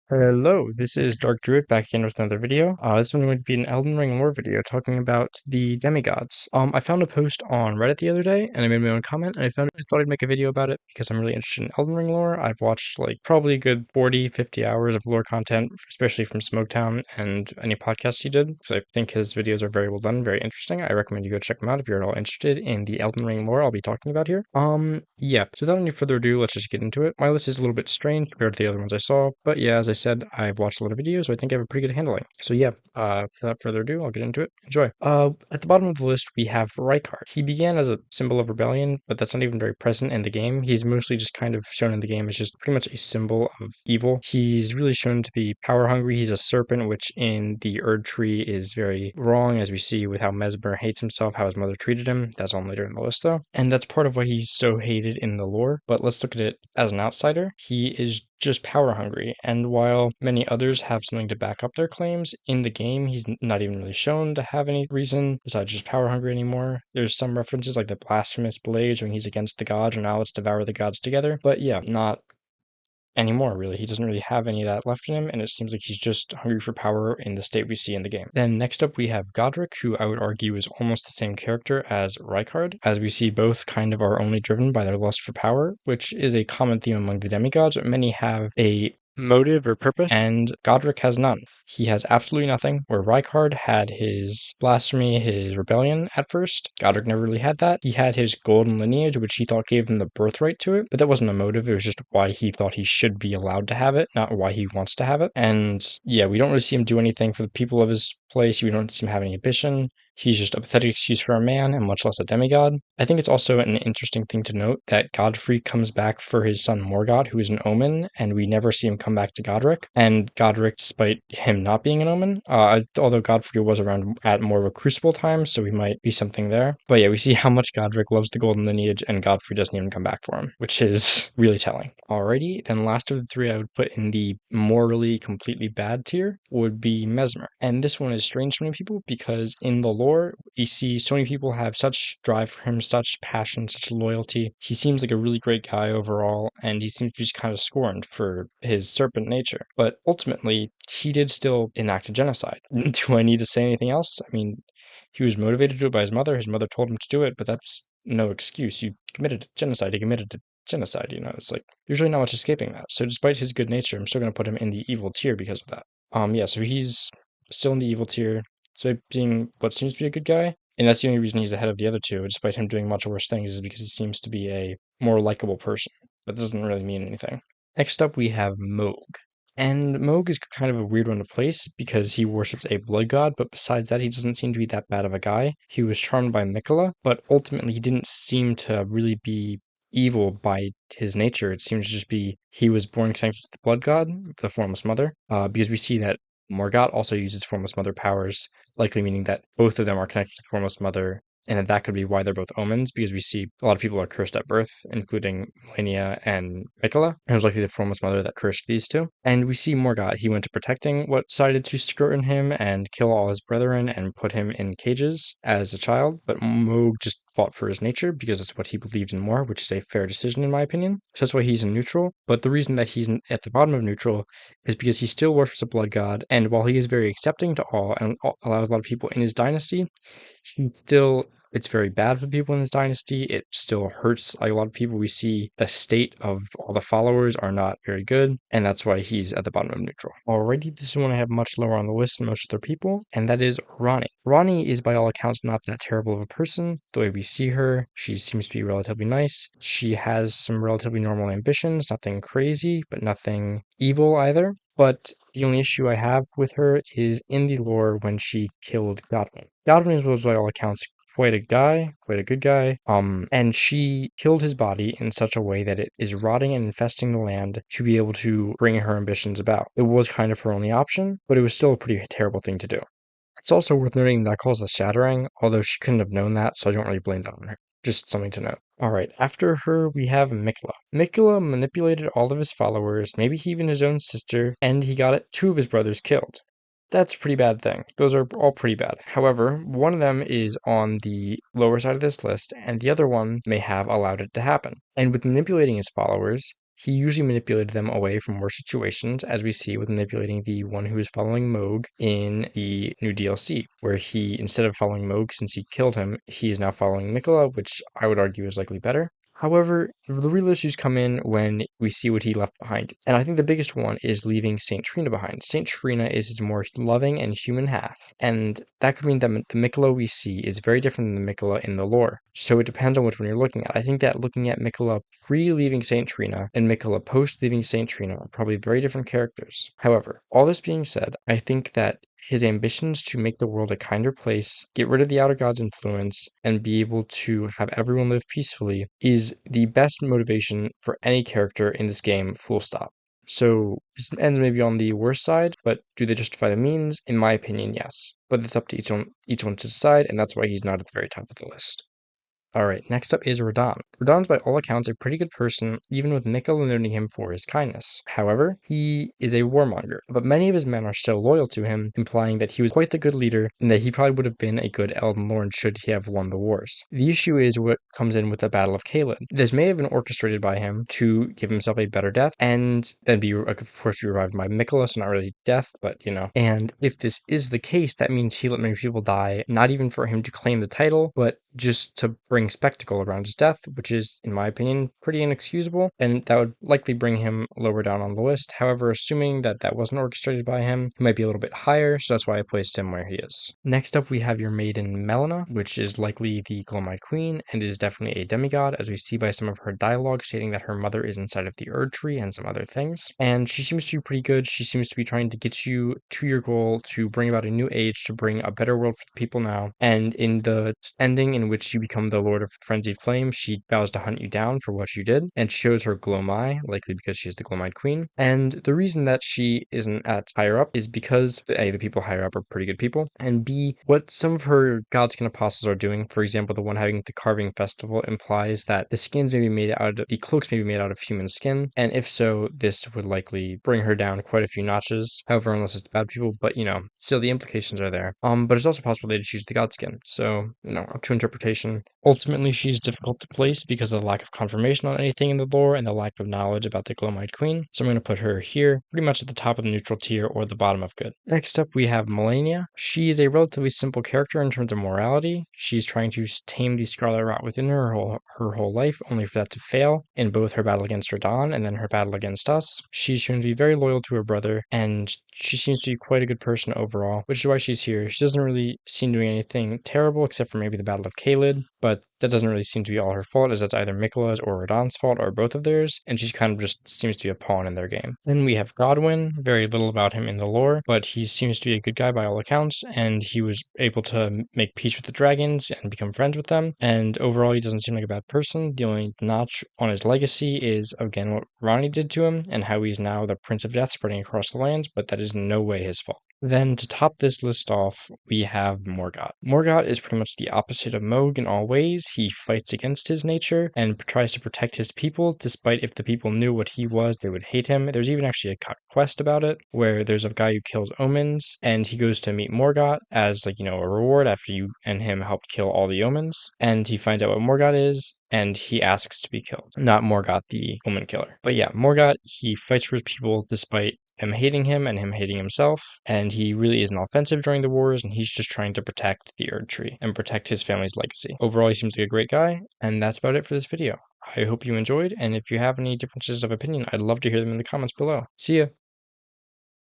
Hello, this is Dark Druid back again with another video. This one would be an Elden Ring lore video talking about the Demi-Gods. I found a post on Reddit the other day, and I made my own comment, and I thought I'd make a video about it because I'm really interested in Elden Ring lore. I've watched like probably a good 40, 50 hours of lore content, especially from Smoketown and any podcasts he did, because I think his videos are very well done, very interesting. I recommend you go check them out if you're at all interested in the Elden Ring lore I'll be talking about here. Yeah, so without any further ado, let's just get into it. My list is a little bit strange compared to the other ones I saw, but yeah, as I said, I've watched a lot of videos, so I think I have a pretty good handling. So yeah, without further ado, I'll get into it. Enjoy. At the bottom of the list, we have Rykard. He began as a symbol of rebellion, but that's not even very present in the game. He's mostly just kind of shown in the game as just pretty much a symbol of evil. He's really shown to be power hungry. He's a serpent, which in the Erd tree is very wrong, as we see with how Mesmer hates himself, how his mother treated him. That's all later in the list, though. And that's part of why he's so hated in the lore. But let's look at it as an outsider. He is just power hungry, and while many others have something to back up their claims, in the game he's not even really shown to have any reason besides just power hungry anymore. There's some references like the blasphemous blade when he's against the gods, or now let's devour the gods together, but yeah, not anymore, really. He doesn't really have any of that left in him, and it seems like he's just hungry for power in the state we see in the game. Then next up we have Godric, who I would argue is almost the same character as Rykard, as we see both kind of are only driven by their lust for power, which is a common theme among the demigods, but many have a motive or purpose, and Godric has none. He has absolutely nothing. Where Rykard had his blasphemy, his rebellion at first, Godric never really had that. He had his golden lineage, which he thought gave him the birthright to it, but that wasn't a motive. It was just why he thought he should be allowed to have it, not why he wants to have it. And yeah, we don't really see him do anything for the people of his place. We don't see him have any ambition. He's just a pathetic excuse for a man, and much less a demigod. I think it's also an interesting thing to note that Godfrey comes back for his son Morgoth, who is an omen, and we never see him come back to Godric. And Godric, despite him not being an omen, although Godfrey was around at more of a crucible time, so he might be something there. But yeah, we see how much Godric loves the golden lineage, and Godfrey doesn't even come back for him, which is really telling. Alrighty, then last of the three I would put in the morally completely bad tier would be Mesmer. And this one is strange to many people because in the lore, we see so many people have such drive for him, such passion, such loyalty. He seems like a really great guy overall, and he seems to be just kind of scorned for his serpent nature. But ultimately, he did still enact a genocide. Do I need to say anything else? I mean, he was motivated to do it by his mother. His mother told him to do it, but that's no excuse. You committed genocide. He committed genocide, it's like there's really not much escaping that. So despite his good nature, I'm still gonna put him in the evil tier because of that. Yeah, so he's still in the evil tier, despite being what seems to be a good guy. And that's the only reason he's ahead of the other two, despite him doing much worse things, is because he seems to be a more likable person. But that doesn't really mean anything. Next up, we have Moog. And Moog is kind of a weird one to place because he worships a blood god, but besides that, he doesn't seem to be that bad of a guy. He was charmed by Mikola, but ultimately he didn't seem to really be evil by his nature. It seems to just be he was born connected to the blood god, the Formless Mother, because we see that Morgoth also uses Formless Mother powers, likely meaning that both of them are connected to the Formless Mother, and that could be why they're both omens, because we see a lot of people are cursed at birth, including Melania and Mikola. And it was likely the Formless Mother that cursed these two. And we see Morgoth. He went to protecting what decided to screw him and kill all his brethren and put him in cages as a child, but Moog just fought for his nature because it's what he believed in more, which is a fair decision in my opinion. So that's why he's in neutral. But the reason that he's at the bottom of neutral is because he still worships a blood god, and while he is very accepting to all and allows a lot of people in his dynasty, he still it's very bad for people in his dynasty. It still hurts like a lot of people. We see the state of all the followers are not very good, and that's why he's at the bottom of neutral. Alrighty, this is one I have much lower on the list than most other people, and that is Ronnie. Ronnie is by all accounts not that terrible of a person. The way we see her, she seems to be relatively nice. She has some relatively normal ambitions, nothing crazy, but nothing evil either. But the only issue I have with her is in the lore when she killed Godwin. Godwin was, by all accounts, quite a guy, quite a good guy. And she killed his body in such a way that it is rotting and infesting the land to be able to bring her ambitions about. It was kind of her only option, but it was still a pretty terrible thing to do. It's also worth noting that caused a shattering, although she couldn't have known that, so I don't really blame that on her. Just something to note. Alright, after her we have Mikola. Mikola manipulated all of his followers, maybe even his own sister, and he got two of his brothers killed. That's a pretty bad thing. Those are all pretty bad. However, one of them is on the lower side of this list, and the other one may have allowed it to happen. And with manipulating his followers, he usually manipulated them away from worse situations, as we see with manipulating the one who is following Moog in the new DLC, where he, instead of following Moog since he killed him, he is now following Nicola, which I would argue is likely better. However, the real issues come in when we see what he left behind. And I think the biggest one is leaving Saint Trina behind. Saint Trina is his more loving and human half, and that could mean that the Miquella we see is very different than the Miquella in the lore. So it depends on which one you're looking at. I think that looking at Miquella pre-leaving Saint Trina and Miquella post-leaving Saint Trina are probably very different characters. However, all this being said, I think that his ambitions to make the world a kinder place, get rid of the outer god's influence, and be able to have everyone live peacefully is the best motivation for any character in this game, full stop. So this ends maybe on the worst side, but do they justify the means? In my opinion, yes. But it's up to each one to decide, and that's why he's not at the very top of the list. Alright, next up is Radahn. Radahn's by all accounts a pretty good person, even with Nicola noting him for his kindness. However, he is a warmonger, but many of his men are still loyal to him, implying that he was quite the good leader, and that he probably would have been a good Elden Lord should he have won the wars. The issue is what comes in with the Battle of Caelid. This may have been orchestrated by him to give himself a better death, and then be, of course, be revived by Miquella, so not really death, but you know. And if this is the case, that means he let many people die, not even for him to claim the title, but just to bring spectacle around his death, which is, in my opinion, pretty inexcusable, and that would likely bring him lower down on the list. However, assuming that that wasn't orchestrated by him, he might be a little bit higher, so that's why I placed him where he is. Next up, we have your maiden Melina, which is likely the Glomite Queen, and is definitely a demigod, as we see by some of her dialogue stating that her mother is inside of the Erd Tree and some other things. And she seems to be pretty good. She seems to be trying to get you to your goal, to bring about a new age, to bring a better world for the people now. And in the ending in which you become the Lord of Frenzied Flame, she vows to hunt you down for what you did, and shows her Glomai, likely because she is the Glomite Queen. And the reason that she isn't at higher up is because A, the people higher up are pretty good people, and B, what some of her Godskin apostles are doing, for example, the one having the carving festival, implies that the skins may be made out of, the cloaks may be made out of human skin, and if so, this would likely bring her down quite a few notches, however, unless it's bad people, but you know, still the implications are there. But it's also possible they choose the Godskin, so, you know, up to interpretation. Ultimately, she's difficult to place because of the lack of confirmation on anything in the lore and the lack of knowledge about the Glomite Queen, so I'm going to put her here, pretty much at the top of the neutral tier or the bottom of good. Next up, we have Melania. She is a relatively simple character in terms of morality. She's trying to tame the Scarlet Rot within her whole life, only for that to fail in both her battle against Radahn and then her battle against us. She's shown to be very loyal to her brother, and she seems to be quite a good person overall, which is why she's here. She doesn't really seem doing anything terrible, except for maybe the Battle of Caelid, but that doesn't really seem to be all her fault, as that's either Miquella's or Radahn's fault, or both of theirs, and she kind of just seems to be a pawn in their game. Then we have Godwyn. Very little about him in the lore, but he seems to be a good guy by all accounts, and he was able to make peace with the dragons and become friends with them, and overall he doesn't seem like a bad person. The only notch on his legacy is, again, what Ranni did to him, and how he's now the Prince of Death spreading across the lands, but that is in no way his fault. Then, to top this list off, we have Morgott. Morgott is pretty much the opposite of Mohg in all ways. He fights against his nature and tries to protect his people, despite if the people knew what he was, they would hate him. There's even actually a quest about it, where there's a guy who kills omens, and he goes to meet Morgott as, like, you know, a reward after you and him helped kill all the omens, and he finds out what Morgott is, and he asks to be killed. Not Morgott, the omen killer. But yeah, Morgott, he fights for his people despite him hating him and him hating himself, and he really isn't offensive during the wars, and he's just trying to protect the Erd Tree and protect his family's legacy. Overall, he seems like a great guy, and that's about it for this video. I hope you enjoyed, and if you have any differences of opinion, I'd love to hear them in the comments below. See ya!